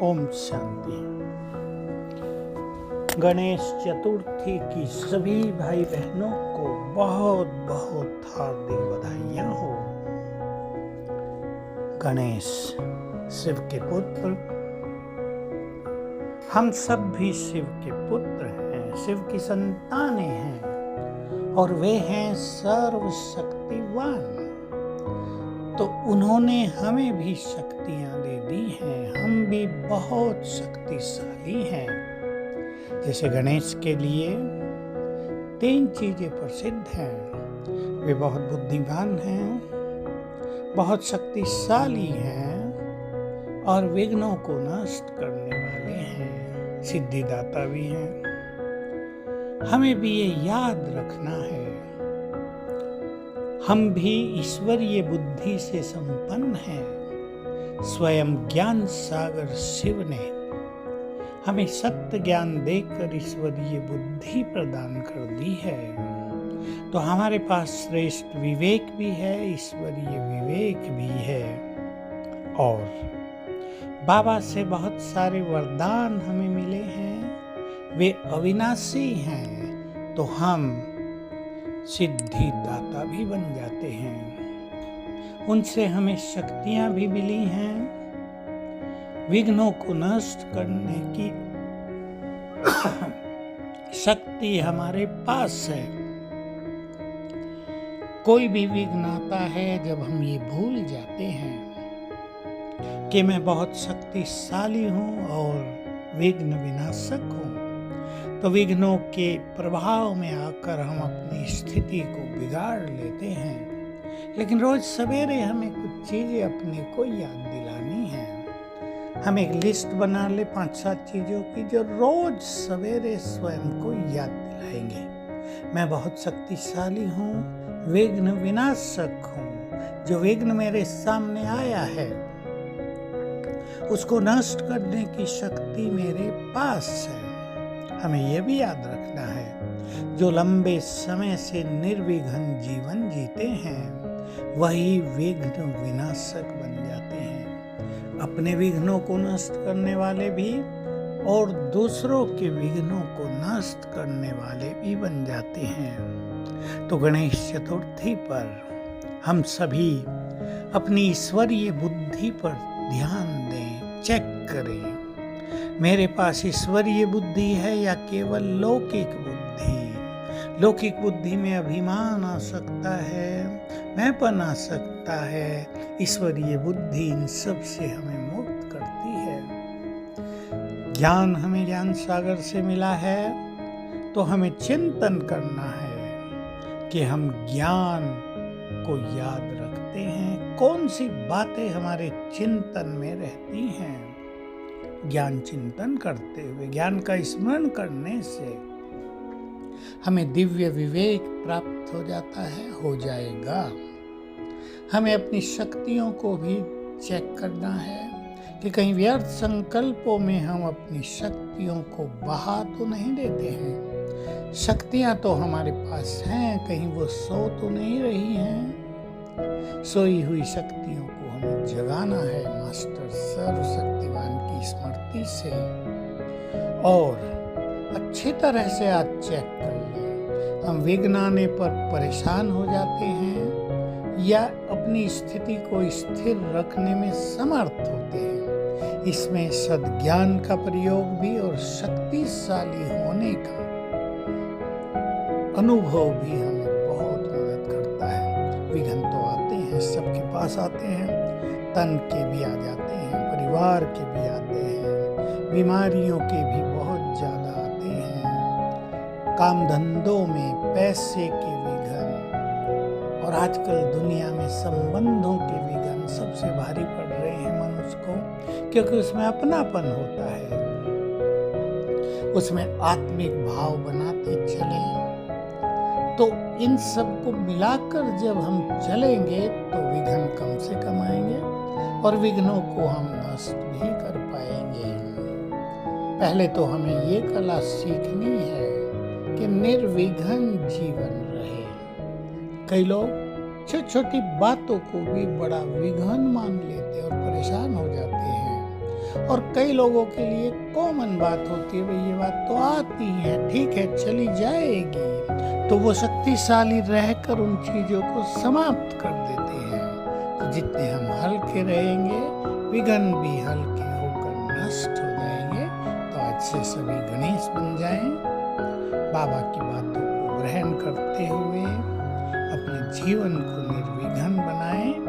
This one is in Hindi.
ओम शांति। गणेश चतुर्थी की सभी भाई बहनों को बहुत बहुत हार्दिक बधाइयाँ हो। गणेश शिव के पुत्र, हम सब भी शिव के पुत्र हैं, शिव की संतानें हैं और वे हैं सर्वशक्तिवान। तो उन्होंने हमें भी शक्तियाँ दे दी हैं, हम भी बहुत शक्तिशाली हैं। जैसे गणेश के लिए 3 चीजें प्रसिद्ध हैं। वे बहुत बुद्धिमान हैं, बहुत शक्तिशाली हैं और विघ्नों को नष्ट करने वाले हैं, सिद्धिदाता भी हैं। हमें भी ये याद रखना है, हम भी ईश्वरीय बुद्धि से संपन्न हैं। स्वयं ज्ञान सागर शिव ने हमें सत्य ज्ञान देकर ईश्वरीय बुद्धि प्रदान कर दी है। तो हमारे पास श्रेष्ठ विवेक भी है, ईश्वरीय विवेक भी है और बाबा से बहुत सारे वरदान हमें मिले हैं, वे अविनाशी हैं। तो हम सिद्धिदाता भी बन जाते हैं, उनसे हमें शक्तियां भी मिली हैं। विघ्नों को नष्ट करने की शक्ति हमारे पास है। कोई भी विघ्न आता है जब हम ये भूल जाते हैं कि मैं बहुत शक्तिशाली हूँ और विघ्न विनाशक हूँ, तो विघ्नों के प्रभाव में आकर हम अपनी स्थिति को बिगाड़ लेते हैं। लेकिन रोज सवेरे हमें कुछ चीजें अपने को याद दिलानी है। हम एक लिस्ट बना ले 5-7 चीजों की जो रोज सवेरे स्वयं को याद दिलाएंगे। मैं बहुत शक्तिशाली हूँ, विघ्न विनाशक हूँ। जो विघ्न मेरे सामने आया है उसको नष्ट करने की शक्ति मेरे पास है। हमें यह भी याद रखना है, जो लंबे समय से निर्विघ्न जीवन जीते हैं वही विघ्न विनाशक बन जाते हैं। अपने विघ्नों को नष्ट करने वाले भी और दूसरों के विघ्नों को नष्ट करने वाले भी बन जाते हैं। तो गणेश चतुर्थी पर हम सभी अपनी ईश्वरीय बुद्धि पर ध्यान दें, चेक करें, मेरे पास ईश्वरीय बुद्धि है या केवल लौकिक बुद्धि। लौकिक बुद्धि में अभिमान आ सकता है, मैंपन आ सकता है। ईश्वरीय बुद्धि इन सब से हमें मुक्त करती है। ज्ञान हमें ज्ञान सागर से मिला है, तो हमें चिंतन करना है कि हम ज्ञान को याद रखते हैं, कौन सी बातें हमारे चिंतन में रहती हैं। ज्ञान चिंतन करते हुए, ज्ञान का स्मरण करने से हमें दिव्य विवेक प्राप्त हो जाता है, हो जाएगा। हमें अपनी शक्तियों को भी चेक करना है कि कहीं व्यर्थ संकल्पों में हम अपनी शक्तियों को बहा तो नहीं देते हैं। शक्तियां तो हमारे पास हैं, कहीं वो सो तो नहीं रही हैं। सोई हुई शक्तियों को हमें जगाना है मास्टर सर्वशक्तिवान की स्मृति से। और अच्छी तरह से आज चेक कर लें, हम विघ्न आने पर परेशान हो जाते हैं या अपनी स्थिति को स्थिर रखने में समर्थ होते हैं। इसमें सद्ज्ञान का प्रयोग भी और शक्तिशाली होने का अनुभव भी हमें बहुत मदद करता है। विघ्न तो आते हैं, सबके पास आते हैं, तन के भी आ जाते हैं, परिवार के भी आते हैं, बीमारियों के भी बहुत ज़्यादा आते हैं, काम धंधों में पैसे के विघ्न और आजकल दुनिया में संबंधों के विघ्न सबसे भारी पड़ रहे हैं मनुष्य को, क्योंकि उसमें अपनापन होता है, उसमें आत्मिक भाव बनाते चले। तो इन सब को मिलाकर जब हम चलेंगे तो विघ्न कम से कम आएंगे और विघ्नों को हम नष्ट भी कर पाएंगे। पहले तो हमें ये कला सीखनी है कि निर्विघ्न जीवन रहे। कई लोग छोटी छोटी बातों को भी बड़ा विघ्न मान लेते और परेशान हो जाते हैं। और कई लोगों के लिए कॉमन बात होती है, भाई ये बात तो आती है, ठीक है चली जाएगी, तो वो शक्तिशाली रहकर उन चीज़ों को समाप्त कर देते हैं। तो जितने हम हल्के रहेंगे, विघ्न भी हल्के होकर नष्ट हो जाएंगे। तो आज से सभी गणेश बन जाएं, बाबा की बातों को ग्रहण करते हुए अपने जीवन को निर्विघ्न बनाएं